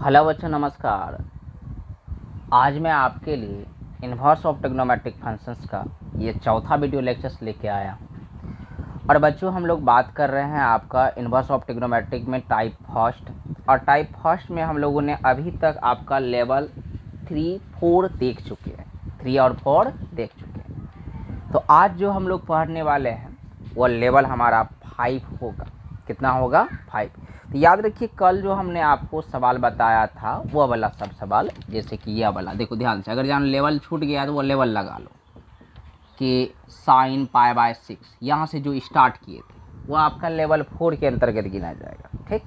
Hello बच्चों, नमस्कार। आज मैं आपके लिए इन्वर्स ऑफ ट्रिग्नोमेट्रिक फंक्शंस का ये चौथा वीडियो लेक्चर्स लेके आया हूँ। और बच्चों, हम लोग बात कर रहे हैं आपका इन्वर्स ऑफ ट्रिग्नोमेट्रिक में टाइप फर्स्ट। और टाइप फर्स्ट में हम लोगों ने अभी तक आपका लेवल 3, 4 देख चुके हैं। 3 और 4 देख चुके हैं। तो आज जो हम लोग पढ़ने वाले हैं वो लेवल हमारा 5 होगा। कितना होगा? 5। तो याद रखिए, कल जो हमने आपको सवाल बताया था वो वाला सब सवाल, जैसे कि यह वाला देखो ध्यान से। अगर जहाँ लेवल छूट गया तो वो लेवल लगा लो कि साइन π/6 यहाँ से जो स्टार्ट किए थे वो आपका लेवल 4 के अंतर्गत गिना जाएगा। ठीक,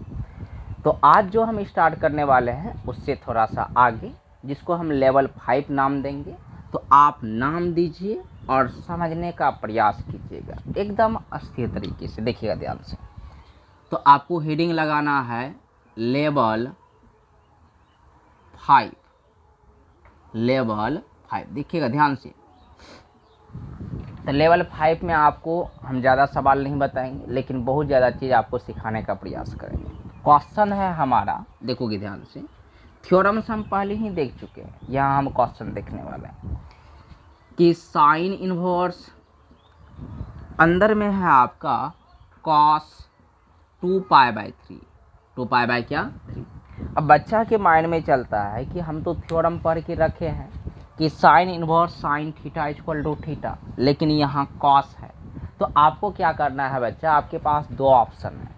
तो आज जो हम स्टार्ट करने वाले हैं उससे थोड़ा सा आगे, जिसको हम लेवल 5 नाम देंगे। तो आप नाम दीजिए और समझने का प्रयास कीजिएगा एकदम अस्थिर तरीके से। देखिएगा ध्यान से। तो आपको हेडिंग लगाना है लेवल 5। लेवल 5 देखिएगा ध्यान से। तो लेवल 5 में आपको हम ज़्यादा सवाल नहीं बताएंगे, लेकिन बहुत ज़्यादा चीज़ आपको सिखाने का प्रयास करेंगे। क्वेश्चन है हमारा, देखोगे ध्यान से। थ्योरम्स हम पहले ही देख चुके हैं, यहाँ हम क्वेश्चन देखने वाले हैं कि साइन इन्वर्स अंदर में है आपका cos 2π/3। 2π/3। अब बच्चा के माइंड में चलता है कि हम तो थ्योरम पढ़ के रखे हैं कि sine inverse sine theta equal to theta, लेकिन यहाँ कॉस है। तो आपको क्या करना है बच्चा, आपके पास दो ऑप्शन है।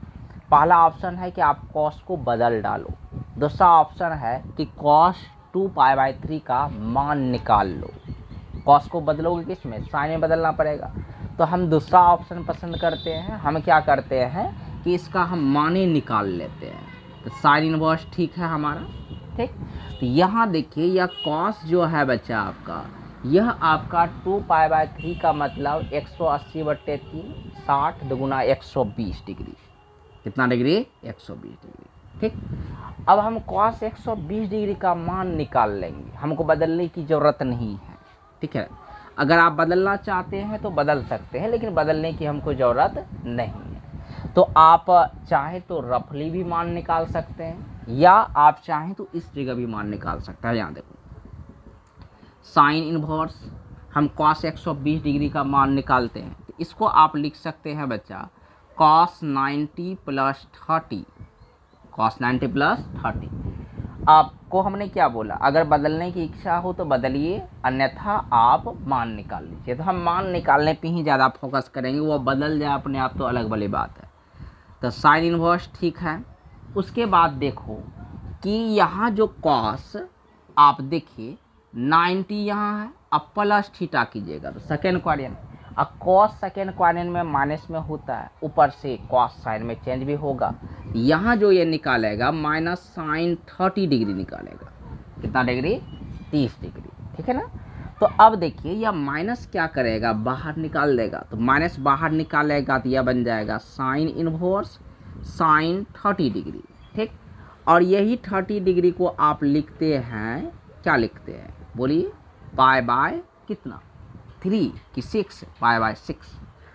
पहला ऑप्शन है कि आप कॉस को बदल डालो। दूसरा ऑप्शन है कि कॉस 2π/3 का मान निकाल लो। कॉस को बदलोगे किस में? साइन में बदलना पड़ेगा। तो हम दूसरा ऑप्शन पसंद करते हैं। हम क्या करते हैं कि इसका हम माने निकाल लेते हैं। तो साइन इन्वर्स ठीक है हमारा। ठीक, तो यहाँ देखिए, यह कॉस जो है बच्चा आपका, यह आपका 2π/3 का मतलब 180/3 60 दुगुना 120 डिग्री। कितना डिग्री? 120 डिग्री। ठीक, अब हम कॉस 120 डिग्री का मान निकाल लेंगे। हमको बदलने की ज़रूरत नहीं है। ठीक है, अगर आप बदलना चाहते हैं तो बदल सकते हैं, लेकिन बदलने की हमको ज़रूरत नहीं है। तो आप चाहे तो रफली भी मान निकाल सकते हैं, या आप चाहें तो इस जगह भी मान निकाल सकते हैं। यहाँ देखो, साइन इन्वर्स हम cos 120 डिग्री का मान निकालते हैं। तो इसको आप लिख सकते हैं बच्चा cos 90 + 30। cos 90 + 30। आपको हमने क्या बोला, अगर बदलने की इच्छा हो तो बदलिए, अन्यथा आप मान निकाल लीजिए। तो हम मान निकालने पे ही ज़्यादा फोकस करेंगे। वो बदल जाए अपने आप तो अलग वाली बात है। तो साइन इन्वर्स ठीक है। उसके बाद देखो कि यहाँ जो कॉस आप देखिए 90 यहाँ है, अब प्लस थीटा कीजिएगा तो सेकेंड क्वाड्रेंट। अब कॉस सेकेंड क्वाड्रेंट में माइनस में होता है, ऊपर से कॉस साइन में चेंज भी होगा। यहाँ जो ये निकालेगा माइनस साइन 30 डिग्री निकालेगा। कितना डिग्री? 30 डिग्री। ठीक है ना। तो अब देखिए, यह माइनस क्या करेगा, बाहर निकाल देगा। तो माइनस बाहर निकालेगा तो यह बन जाएगा साइन इन्वर्स साइन 30 डिग्री। ठीक, और यही 30 डिग्री को आप लिखते हैं, क्या लिखते हैं बोलिए? π/, कितना? 3 कि 6? π/6।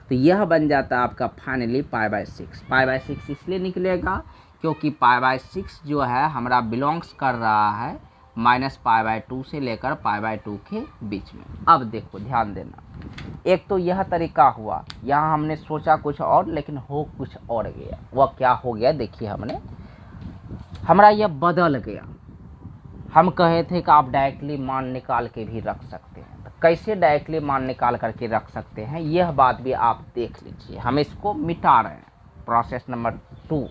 तो यह बन जाता है आपका फाइनली π/6। π/6 इसलिए निकलेगा क्योंकि π/6 जो है हमारा बिलोंग्स कर रहा है -π/2 से लेकर π/2 के बीच में। अब देखो ध्यान देना, एक तो यह तरीका हुआ, यहाँ हमने सोचा कुछ और लेकिन हो कुछ और गया। वह क्या हो गया देखिए, हमारा यह बदल गया। हम कहे थे कि आप डायरेक्टली मान निकाल के भी रख सकते हैं। तो कैसे डायरेक्टली मान निकाल करके रख सकते हैं, यह बात भी आप देख लीजिए। हम इसको मिटा रहे हैं। प्रोसेस नंबर 2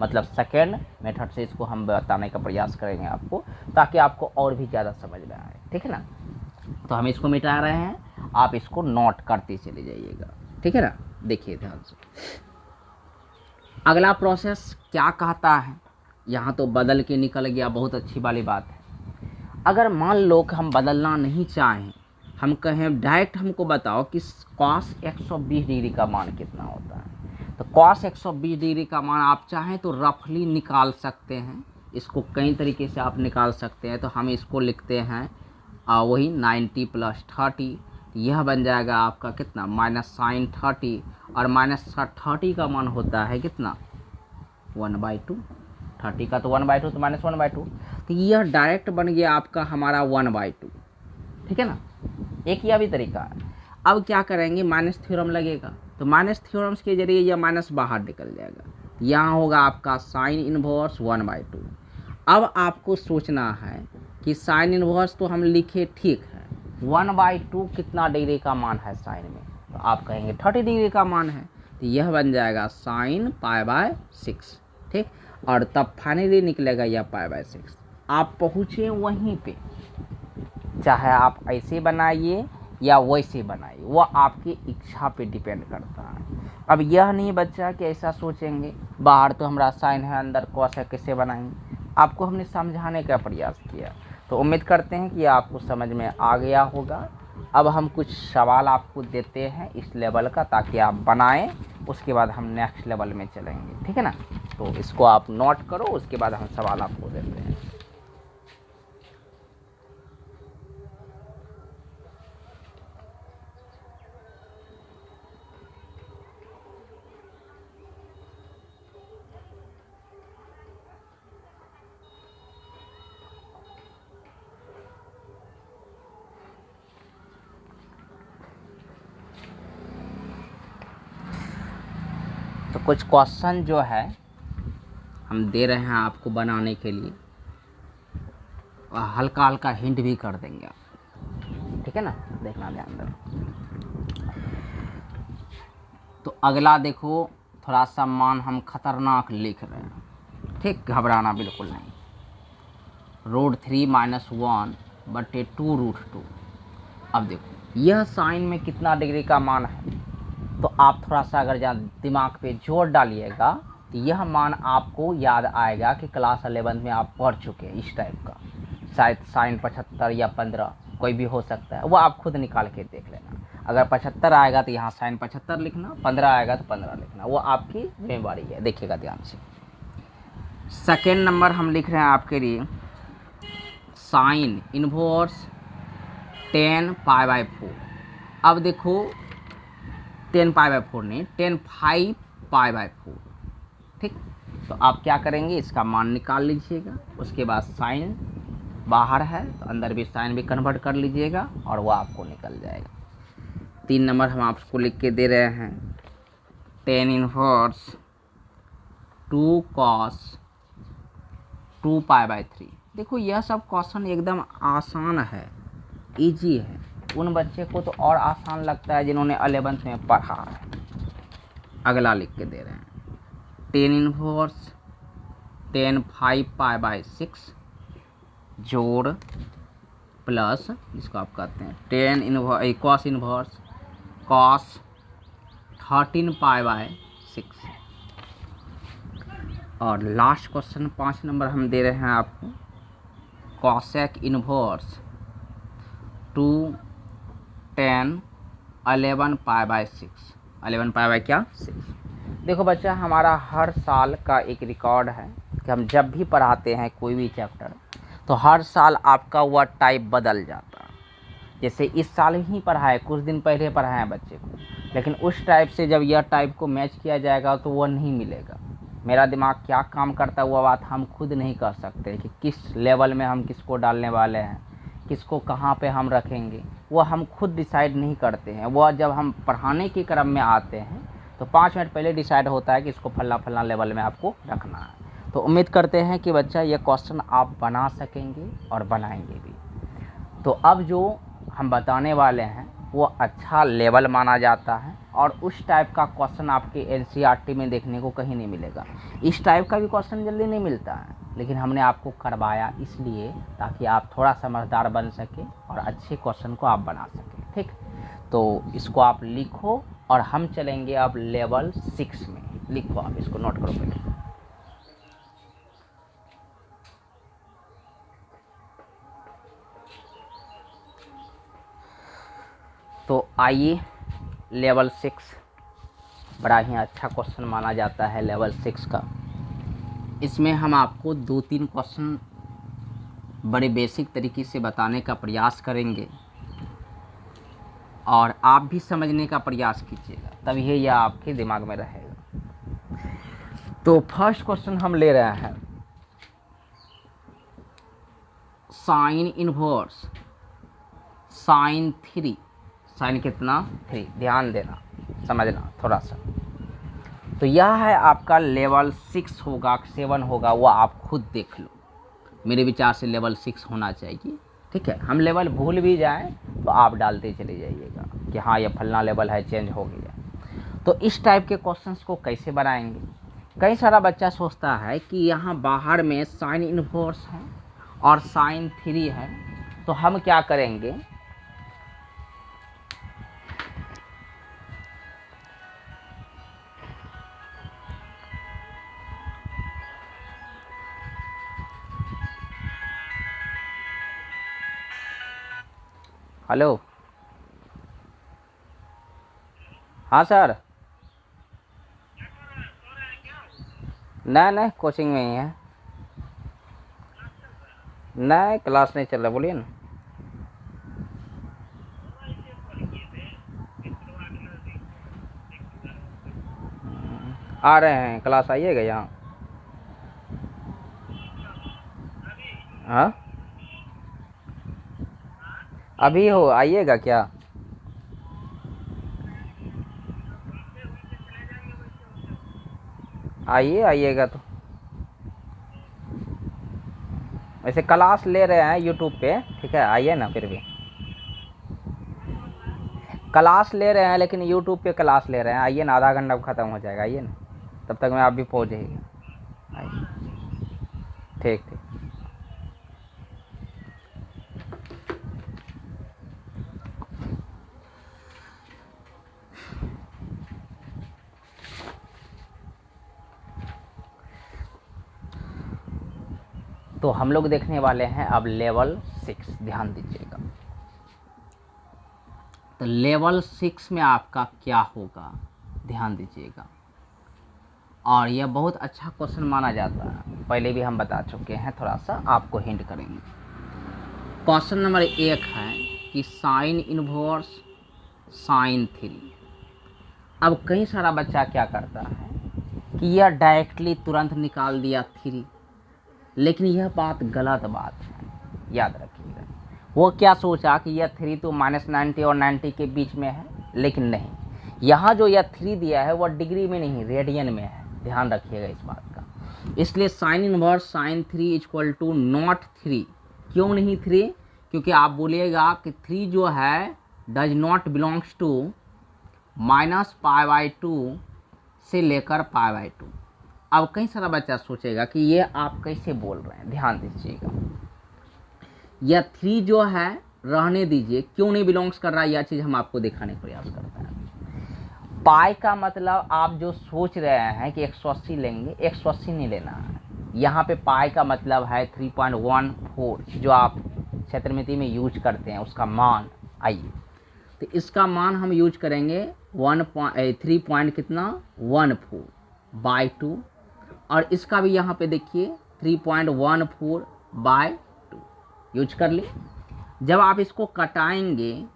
मतलब सेकेंड मेथड से इसको हम बताने का प्रयास करेंगे आपको, ताकि आपको और भी ज़्यादा समझ में आए। ठीक है ना। तो हम इसको मिटा रहे हैं, आप इसको नोट करते चले जाइएगा। ठीक है ना। देखिए ध्यान से, अगला प्रोसेस क्या कहता है। यहाँ तो बदल के निकल गया, बहुत अच्छी वाली बात है। अगर मान लो कि हम बदलना नहीं चाहें, हम कहें डायरेक्ट हमको बताओ कि cos 120 डिग्री का मान कितना होता है। तो cos 120 डिग्री का मान आप चाहें तो रफली निकाल सकते हैं। इसको कई तरीके से आप निकाल सकते हैं। तो हम इसको लिखते हैं वही 90 + 30। यह बन जाएगा आपका कितना? माइनस साइन 30, और माइनस 30 का मान होता है कितना? 1/2। 30 का तो 1/2 तो -1/2। तो यह डायरेक्ट बन गया आपका हमारा 1/2, ठीक है ना। एक यह भी तरीका है। अब क्या करेंगे, माइनस थ्योरम लगेगा, तो माइनस थ्योरम्स के जरिए यह माइनस बाहर निकल जाएगा। यहाँ होगा आपका साइन इनवर्स 1/2। अब आपको सोचना है कि साइन इनवर्स तो हम लिखे ठीक है, 1/2 कितना डिग्री का मान है साइन में, तो आप कहेंगे 30 डिग्री का मान है, तो यह बन जाएगा साइन π/6, ठीक। और तब फाइनली निकलेगा यह π/6। आप पहुँचे वहीं पे, चाहे आप ऐसे बनाइए या वैसे बनाइए, वो आपकी इच्छा पे डिपेंड करता है। अब यह नहीं बच्चा कि ऐसा सोचेंगे बाहर तो हमारा साइन है अंदर कॉस है, कैसे बनाएंगे। आपको हमने समझाने का प्रयास किया, तो उम्मीद करते हैं कि आपको समझ में आ गया होगा। अब हम कुछ सवाल आपको देते हैं इस लेवल का, ताकि आप बनाएं, उसके बाद हम नेक्स्ट लेवल में चलेंगे, ठीक है ना। तो इसको आप नोट करो, उसके बाद हम सवाल आपको देते हैं। तो कुछ क्वेश्चन जो है हम दे रहे हैं आपको बनाने के लिए, और हल्का हल्का हिंट भी कर देंगे आप, ठीक है ना, देखना ध्यान दो। तो अगला देखो, थोड़ा सा मान हम खतरनाक लिख रहे हैं, ठीक, घबराना बिल्कुल नहीं। √3 - 1/2√2। अब देखो यह साइन में कितना डिग्री का मान है, तो आप थोड़ा सा अगर जहाँ दिमाग पे जोर डालिएगा तो यह मान आपको याद आएगा कि क्लास 11 में आप पढ़ चुके हैं इस टाइप का, शायद साइन 75 या 15 कोई भी हो सकता है, वो आप खुद निकाल के देख लेना। अगर 75 आएगा तो यहाँ साइन 75 लिखना, 15 आएगा तो 15 लिखना, वो आपकी जिम्मेवारी है, देखिएगा ध्यान से। सेकेंड नंबर हम लिख रहे हैं आपके लिए साइन इनवर्स 10π/4। अब देखो 10π/4 नहीं, 10π/4, ठीक। तो आप क्या करेंगे, इसका मान निकाल लीजिएगा, उसके बाद साइन बाहर है तो अंदर भी साइन भी कन्वर्ट कर लीजिएगा और वो आपको निकल जाएगा। 3 नंबर हम आपको लिख के दे रहे हैं 10 इनवर्स 2 cos 2π/3। देखो यह सब क्वेश्चन एकदम आसान है, इजी है। उन बच्चे को तो और आसान लगता है जिन्होंने 11th में पढ़ा है। अगला लिख के दे रहे हैं 10 इनवर्स 10π/6 जोड़ प्लस, जिसको आप कहते हैं 10 cos इनवर्स cos 13π/6। और लास्ट क्वेश्चन 5 नंबर हम दे रहे हैं आपको cosec इनवर्स 2 10 11π/6। 11π/6। देखो बच्चा, हमारा हर साल का एक रिकॉर्ड है कि हम जब भी पढ़ाते हैं कोई भी चैप्टर, तो हर साल आपका वह टाइप बदल जाता है। जैसे इस साल ही पढ़ाए, कुछ दिन पहले पढ़ाए बच्चे को, लेकिन उस टाइप से जब यह टाइप को मैच किया जाएगा तो वह नहीं मिलेगा। मेरा दिमाग क्या काम करता है वह बात हम खुद नहीं कर सकते कि किस लेवल में हम किसको डालने वाले हैं, किसको कहाँ पे हम रखेंगे, वो हम खुद डिसाइड नहीं करते हैं। वह जब हम पढ़ाने के क्रम में आते हैं तो 5 मिनट पहले डिसाइड होता है कि इसको फला लेवल में आपको रखना है। तो उम्मीद करते हैं कि बच्चा ये क्वेश्चन आप बना सकेंगे और बनाएंगे भी। तो अब जो हम बताने वाले हैं वो अच्छा लेवल माना जाता है, और उस टाइप का क्वेश्चन आपके एनसीईआरटी में देखने को कहीं नहीं मिलेगा। इस टाइप का भी क्वेश्चन जल्दी नहीं मिलता है, लेकिन हमने आपको करवाया इसलिए ताकि आप थोड़ा समझदार बन सके और अच्छे क्वेश्चन को आप बना सकें, ठीक। तो इसको आप लिखो और हम चलेंगे अब लेवल 6 में। लिखो, आप इसको नोट करो पहले। तो आइए, लेवल 6 बड़ा ही अच्छा क्वेश्चन माना जाता है लेवल 6 का। इसमें हम आपको 2-3 क्वेश्चन बड़े बेसिक तरीके से बताने का प्रयास करेंगे, और आप भी समझने का प्रयास कीजिएगा, तभी यह आपके दिमाग में रहेगा। तो फर्स्ट क्वेश्चन हम ले रहे हैं साइन इनवर्स साइन 3, साइन कितना 3, ध्यान देना समझना थोड़ा सा। तो यह है आपका लेवल 6 होगा 7 होगा, वो आप खुद देख लो। मेरे विचार से लेवल 6 होना चाहिए, ठीक है। हम लेवल भूल भी जाएं तो आप डालते चले जाइएगा कि हाँ ये फलना लेवल है, चेंज हो गया। तो इस टाइप के क्वेश्चंस को कैसे बनाएंगे? कई सारा बच्चा सोचता है कि यहाँ बाहर में साइन इनवर्स है और साइन 3 है, तो हम क्या करेंगे, हेलो, हाँ सर, नहीं कोचिंग में ही है, नहीं क्लास नहीं चल रहा, बोलिए ना। आ रहे हैं, क्लास आइएगा यहाँ। हाँ अभी हो आइएगा क्या? आइएगा तो वैसे क्लास ले रहे हैं यूट्यूब पे, ठीक है, आइए ना। फिर भी क्लास ले रहे हैं लेकिन यूट्यूब पे क्लास ले रहे हैं, आइए ना, आधा घंटा ख़त्म हो जाएगा, आइए ना, तब तक मैं आप भी पहुँच जाइएगा, आइए। ठीक ठीक। तो हम लोग देखने वाले हैं अब लेवल 6, ध्यान दीजिएगा। तो लेवल 6 में आपका क्या होगा, ध्यान दीजिएगा। और यह बहुत अच्छा क्वेश्चन माना जाता है, पहले भी हम बता चुके हैं, थोड़ा सा आपको हिंट करेंगे। क्वेश्चन नंबर 1 है कि साइन इनवर्स साइन 3। अब कई सारा बच्चा क्या करता है कि यह डायरेक्टली तुरंत निकाल दिया 3, लेकिन यह बात गलत बात है, याद रखिएगा। वो क्या सोचा कि यह 3 तो -90 और 90 के बीच में है, लेकिन नहीं, यहाँ जो यह 3 दिया है वह डिग्री में नहीं रेडियन में है, ध्यान रखिएगा इस बात का। इसलिए sine inverse sine 3 equal to not 3। क्यों नहीं 3? क्योंकि आप बोलिएगा कि 3 जो है डज नॉट बिलोंग्स टू -π/2 से लेकर π/2। अब कई सारा बच्चा सोचेगा कि ये आप कैसे बोल रहे हैं, ध्यान दीजिएगा। यह 3 जो है रहने दीजिए, क्यों नहीं बिलोंग्स कर रहा है, यह चीज़ हम आपको दिखाने का प्रयास करते हैं। पाई का मतलब आप जो सोच रहे हैं कि 180 लेंगे, 180 नहीं लेना है। यहाँ पे पाई का मतलब है 3.14, जो आप क्षेत्रमिति में यूज करते हैं उसका मान। आइए तो इसका मान हम यूज करेंगे 3.14/2, और इसका भी यहाँ पे देखिए 3.14/2 यूज कर ली। जब आप इसको कटाएंगे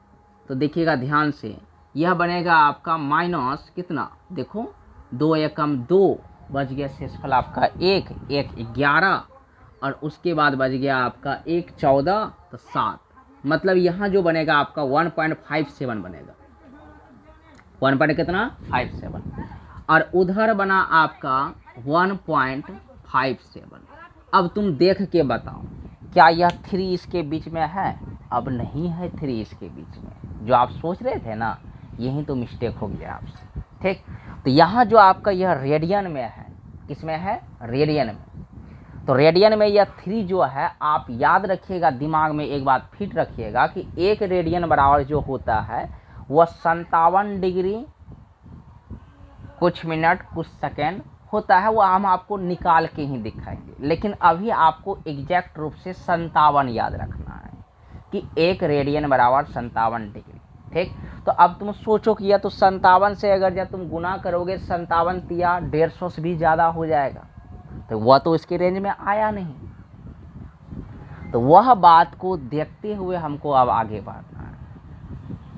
तो देखिएगा ध्यान से, यह बनेगा आपका माइनस कितना, देखो 2 एकम 2 बच गया, शेषफल आपका 1 11, और उसके बाद बच गया आपका 1 14, तो 7। मतलब यहाँ जो बनेगा आपका 1.57 बनेगा, 1 कितना 57, और उधर बना आपका 1.57। अब तुम देख के बताओ क्या यह 3 इसके बीच में है? अब नहीं है 3 इसके बीच में, जो आप सोच रहे थे ना, यही तो मिस्टेक हो गया आपसे, ठीक। तो यहाँ जो आपका यह रेडियन में है, किसमें है, रेडियन में। तो रेडियन में यह 3 जो है, आप याद रखिएगा, दिमाग में एक बात फिट रखिएगा कि 1 रेडियन बराबर जो होता है वह 57 डिग्री कुछ मिनट कुछ सेकेंड होता है। वो हम आपको निकाल के ही दिखाएंगे, लेकिन अभी आपको एग्जैक्ट रूप से 57 याद रखना है कि 1 रेडियन बराबर 57 डिग्री, ठीक। तो अब तुम सोचो कि यह तो 57 से अगर जब तुम गुना करोगे 57 तिया 150 से भी ज़्यादा हो जाएगा, तो वह तो इसके रेंज में आया नहीं। तो वह बात को देखते हुए हमको अब आगे बढ़ना है,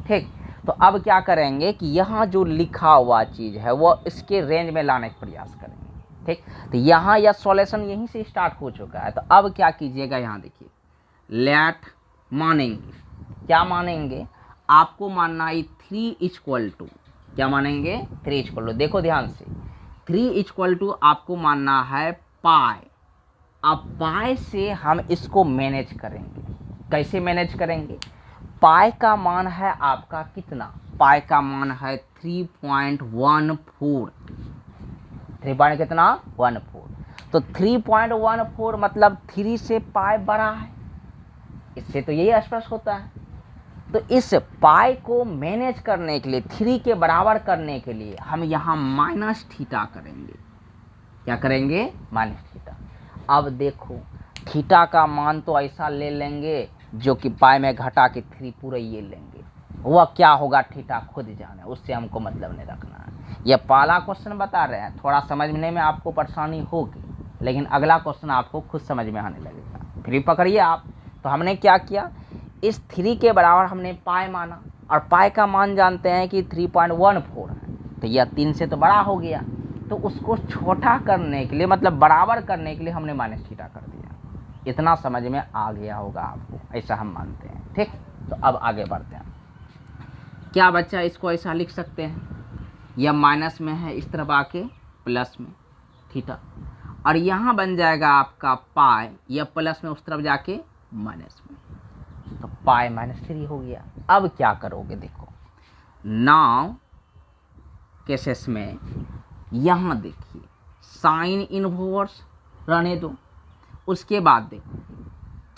ठीक। तो अब क्या करेंगे कि यहाँ जो लिखा हुआ चीज़ है वो इसके रेंज में लाने का प्रयास करेंगे, ठीक। तो यहाँ यह सॉल्यूशन यहीं से स्टार्ट हो चुका है। तो अब क्या कीजिएगा, यहाँ देखिए लेट मानेंगे, क्या मानेंगे, आपको मानना है 3 इक्वल टू, क्या मानेंगे 3 इक्वल टू, देखो ध्यान से 3 इक्वल टू आपको मानना है पाई। अब पाई से हम इसको मैनेज करेंगे, कैसे मैनेज करेंगे, पाई का मान है आपका कितना, पाई का मान है 3.14, 3 पॉइंट कितना 14, तो 3.14 मतलब 3 से पाई बड़ा है, इससे तो यही स्पष्ट होता है। तो इस पाई को मैनेज करने के लिए, 3 के बराबर करने के लिए हम यहाँ माइनस थीटा करेंगे, क्या करेंगे माइनस थीटा। अब देखो थीटा का मान तो ऐसा ले लेंगे जो कि पाई में घटा के 3 पूरा ये लेंगे, वह क्या होगा थीटा खुद जाने, उससे हमको मतलब नहीं रखना है। यह पहला क्वेश्चन बता रहे हैं, थोड़ा समझने में आपको परेशानी होगी, लेकिन अगला क्वेश्चन आपको खुद समझ में आने लगेगा, फिर पकड़िए आप। तो हमने क्या किया, इस 3 के बराबर हमने पाई माना, और पाई का मान जानते हैं कि 3.14 है, तो यह 3 से तो बड़ा हो गया, तो उसको छोटा करने के लिए मतलब बराबर करने के लिए हमने माइनस थीटा कर दिया। इतना समझ में आ गया होगा आपको, ऐसा हम मानते हैं, ठीक। तो अब आगे बढ़ते हैं, क्या बच्चा इसको ऐसा लिख सकते हैं, यह माइनस में है इस तरफ आके प्लस में थीटा, और यहाँ बन जाएगा आपका पाई, यह प्लस में उस तरफ जाके माइनस में, तो पाई -3 हो गया। अब क्या करोगे, देखो नाउ केसेस में यहाँ देखिए साइन इनवर्स रहने दो, उसके बाद देखो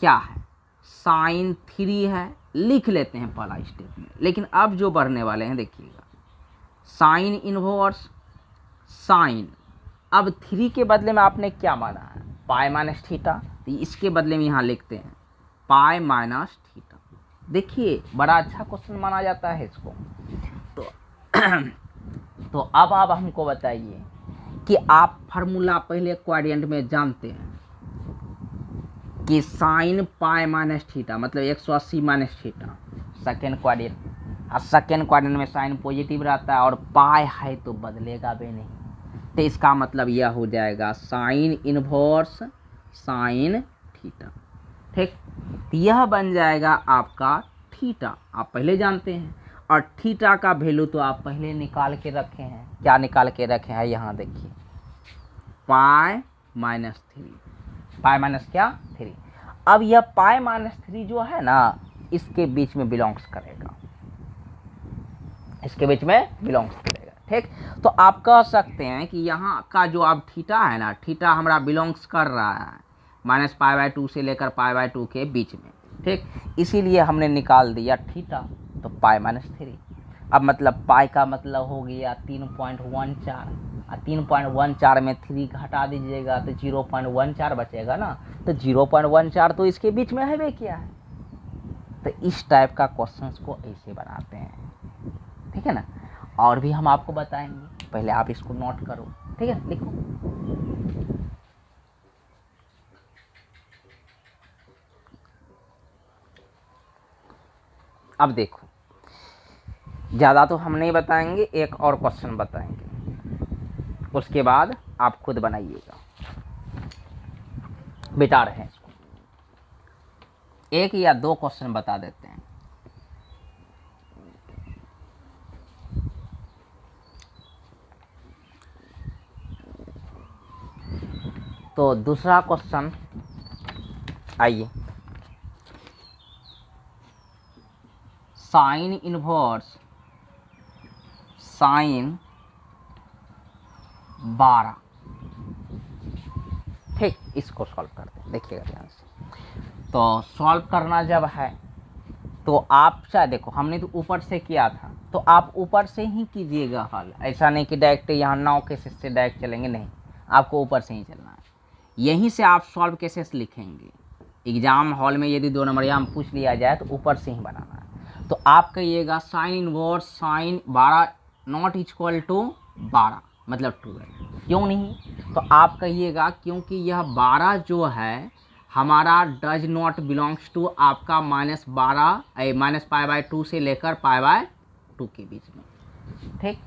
क्या है साइन 3 है, लिख लेते हैं पहला स्टेप में, लेकिन अब जो बढ़ने वाले हैं देखिएगा साइन इनवर्स साइन, अब 3 के बदले में आपने क्या माना है पाई माइनस थीटा, तो इसके बदले में यहाँ लिखते हैं पाई माइनस थीटा। देखिए बड़ा अच्छा क्वेश्चन माना जाता है इसको। तो अब आप हमको बताइए कि आप फार्मूला पहले क्वाड्रेंट में जानते हैं कि साइन पाई माइनस थीटा मतलब 180 माइनस थीटा सेकेंड क्वाड्रेंट, और सेकेंड क्वाड्रेंट में साइन पॉजिटिव रहता है और पाई है तो बदलेगा भी नहीं, तो इसका मतलब यह हो जाएगा साइन इनवर्स साइन थीटा, ठीक। तो यह बन जाएगा आपका थीटा, आप पहले जानते हैं, और थीटा का वैल्यू तो आप पहले निकाल के रखे हैं, क्या निकाल के रखे हैं, यहाँ देखिए पाई -3, पाई माइनस क्या 3। अब यह पाई -3 जो है ना इसके बीच में बिलोंग्स करेगा, इसके बीच में बिलोंग्स करेगा, ठीक। तो आप कह सकते हैं कि यहाँ का जो अब थीटा है ना, थीटा हमारा बिलोंग्स कर रहा है -π/2 से लेकर π/2 के बीच में, ठीक। इसीलिए हमने निकाल दिया थीटा, तो पाई -3। अब मतलब पाई का मतलब हो गया 3.14, और 3.14 में 3 घटा दीजिएगा तो 0.14 बचेगा ना, तो 0.14 तो इसके बीच में है वे क्या है। तो इस टाइप का क्वेश्चंस को ऐसे बनाते हैं, ठीक है ना। और भी हम आपको बताएंगे, पहले आप इसको नोट करो, ठीक है, लिखो। अब देखो ज़्यादा तो हम नहीं बताएंगे, एक और क्वेश्चन बताएंगे, उसके बाद आप खुद बनाइएगा, बिटा रहे हैं इसको, 1 या 2 क्वेश्चन बता देते हैं। तो दूसरा क्वेश्चन आइए, साइन इनवर्स साइन 12, ठीक। इसको सॉल्व करते हैं, देखिएगा ध्यान से। तो सॉल्व करना जब है तो आप चाहे देखो हमने तो ऊपर से किया था, तो आप ऊपर से ही कीजिएगा हल, ऐसा नहीं कि डायरेक्ट यहाँ 9 केसेस से डायरेक्ट चलेंगे, नहीं, आपको ऊपर से ही चलना है। यहीं से आप सॉल्व केसेस लिखेंगे, एग्जाम हॉल में यदि 2 नंबर यहाँ पूछ लिया जाए तो ऊपर से ही बनाना है। तो आप कहिएगा sine inverse sine 12 not equal to 12 मतलब 12, क्यों नहीं, तो आप कहिएगा क्योंकि यह 12 जो है हमारा डज नॉट बिलोंग्स टू आपका -12 -π/2 से लेकर π/2 के बीच में, ठीक।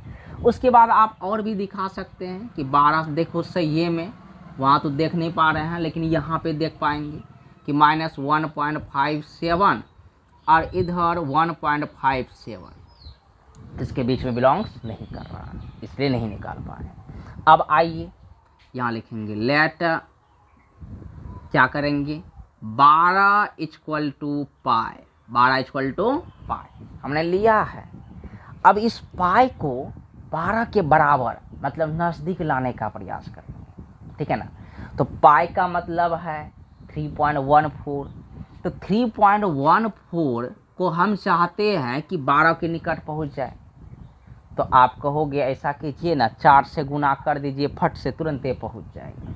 उसके बाद आप और भी दिखा सकते हैं कि 12 देखो सही में, वहाँ तो देख नहीं पा रहे हैं लेकिन यहाँ पे देख पाएंगे कि -1.57 और इधर 1.57, इसके बीच में बिलोंग्स नहीं कर रहा है, इसलिए नहीं निकाल पा रहे। अब आइए यहाँ लिखेंगे लेट, क्या करेंगे 12 equal to pi, 12 equal to pi हमने लिया है। अब इस पाई को 12 के बराबर मतलब नज़दीक लाने का प्रयास करेंगे, ठीक है ना। तो पाई का मतलब है 3.14, तो 3.14 को हम चाहते हैं कि 12 के निकट पहुंच जाए। तो आप कहोगे ऐसा कीजिए ना, 4 से गुना कर दीजिए, फट से तुरंत पहुंच जाएगा।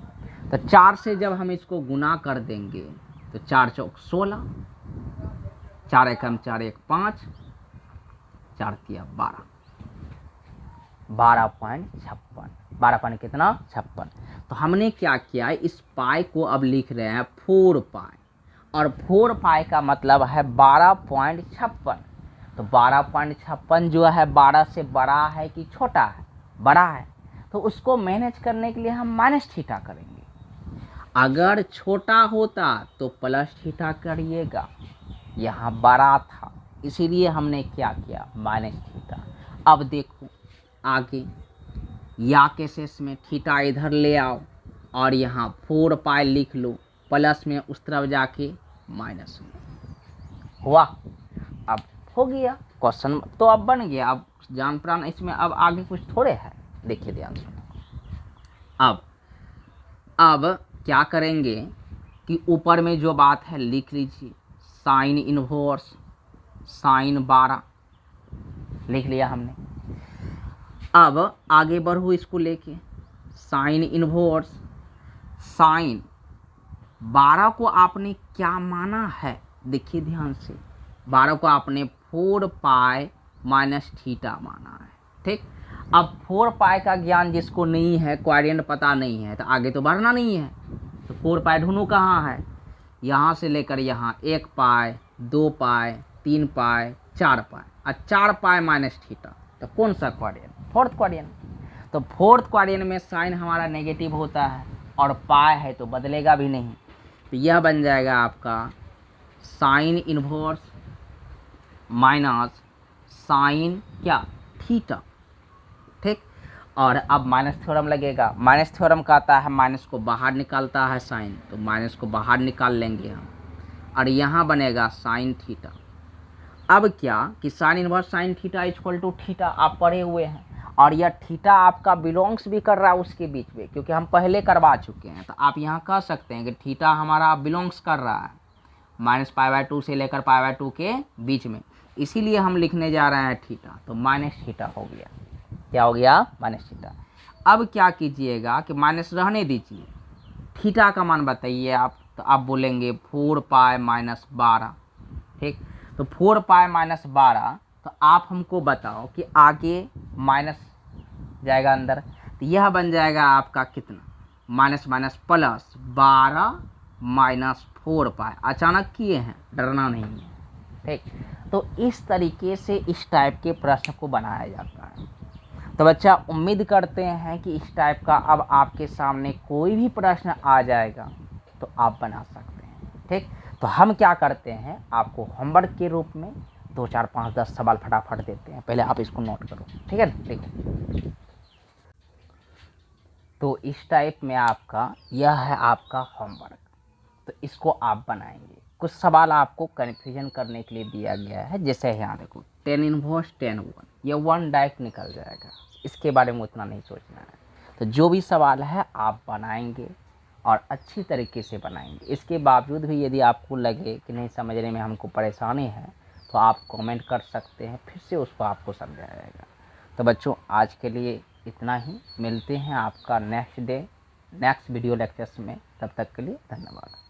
तो 4 से जब हम इसको गुना कर देंगे तो 4 चौक 16, 4 एकम 4 1 5, 4 तिया 12, 12.56, 12 कितना 56। तो हमने क्या किया, इस पाई को अब लिख रहे हैं 4 पाई, और 4 पाई का मतलब है 12.56। तो 12.56 जो है 12 से बड़ा है कि छोटा है, बड़ा है, तो उसको मैनेज करने के लिए हम माइनस थीटा करेंगे। अगर छोटा होता तो प्लस थीटा करिएगा, यहाँ बड़ा था इसीलिए हमने क्या किया माइनस थीटा। अब देखो आगे या के शेष में थीटा इधर ले आओ और यहाँ 4 पाई लिख लो, प्लस में उस तरफ जाके माइनस में हुआ। अब हो गया क्वेश्चन, तो अब बन गया। अब जान प्राण इसमें अब आगे कुछ थोड़े है, देखिए ध्यान से। अब क्या करेंगे कि ऊपर में जो बात है लिख लीजिए, साइन इनवर्स साइन 12 लिख लिया हमने। अब आगे बढ़ो इसको लेके, साइन इनवर्स साइन 12 को आपने क्या माना है, देखिए ध्यान से, 12 को आपने 4 पाई माइनस थीटा माना है, ठीक। अब 4 पाई का ज्ञान जिसको नहीं है, क्वाड्रेंट पता नहीं है, तो आगे तो बढ़ना नहीं है। तो 4 पाई ढूंढो कहाँ है, यहाँ से लेकर यहाँ 1 पाई 2 पाई 3 पाई 4 पाई, और 4 पाई माइनस थीटा, तो कौन सा क्वाड्रेंट, फोर्थ क्वाड्रेंट। तो फोर्थ क्वाड्रेंट में साइन हमारा नेगेटिव होता है और पाई है तो बदलेगा भी नहीं। तो यह बन जाएगा आपका साइन इनवर्स माइनस साइन क्या थीटा, ठीक। और अब माइनस थ्योरम लगेगा, माइनस थ्योरम कहता है माइनस को बाहर निकालता है साइन, तो माइनस को बाहर निकाल लेंगे हम, और यहाँ बनेगा साइन थीटा। अब क्या कि sine inverse sine theta equal to theta आप पढ़े हुए हैं, और यह थीटा आपका बिलोंग्स भी कर रहा है उसके बीच में, क्योंकि हम पहले करवा चुके हैं। तो आप यहाँ कह सकते हैं कि थीटा हमारा बिलोंग्स कर रहा है -π/2 से लेकर π/2 के बीच में, इसीलिए हम लिखने जा रहे हैं थीटा। तो माइनस थीटा हो गया, क्या हो गया माइनस थीटा। अब क्या कीजिएगा कि माइनस रहने दीजिए, थीटा का मान बताइए आप, तो आप बोलेंगे 4 पाई माइनस 12, ठीक। तो 4 पाई माइनस 12, तो आप हमको बताओ कि आगे माइनस जाएगा अंदर, तो यह बन जाएगा आपका कितना, माइनस माइनस प्लस 12 माइनस 4 पाई। अचानक किए हैं, डरना नहीं है, ठीक। तो इस तरीके से इस टाइप के प्रश्न को बनाया जाता है। तो बच्चा उम्मीद करते हैं कि इस टाइप का अब आपके सामने कोई भी प्रश्न आ जाएगा तो आप बना सकते हैं, ठीक। तो हम क्या करते हैं, आपको होमवर्क के रूप में 2 4 5 10 सवाल फटाफट देते हैं, पहले आप इसको नोट करो, ठीक है, ठीक। तो इस टाइप में आपका यह है आपका होमवर्क, तो इसको आप बनाएंगे। कुछ सवाल आपको कन्फ्यूजन करने के लिए दिया गया है, जैसे यहाँ देखो 10 इनवर्स 10 1, ये 1 डायरेक्ट निकल जाएगा, इसके बारे में उतना नहीं सोचना है। तो जो भी सवाल है आप बनाएंगे और अच्छी तरीके से बनाएंगे। इसके बावजूद भी यदि आपको लगे कि नहीं समझने में हमको परेशानी है, तो आप कमेंट कर सकते हैं, फिर से उसको आपको समझाया जाएगा। तो बच्चों आज के लिए इतना ही, मिलते हैं आपका नेक्स्ट वीडियो लेक्चर्स में, तब तक के लिए धन्यवाद।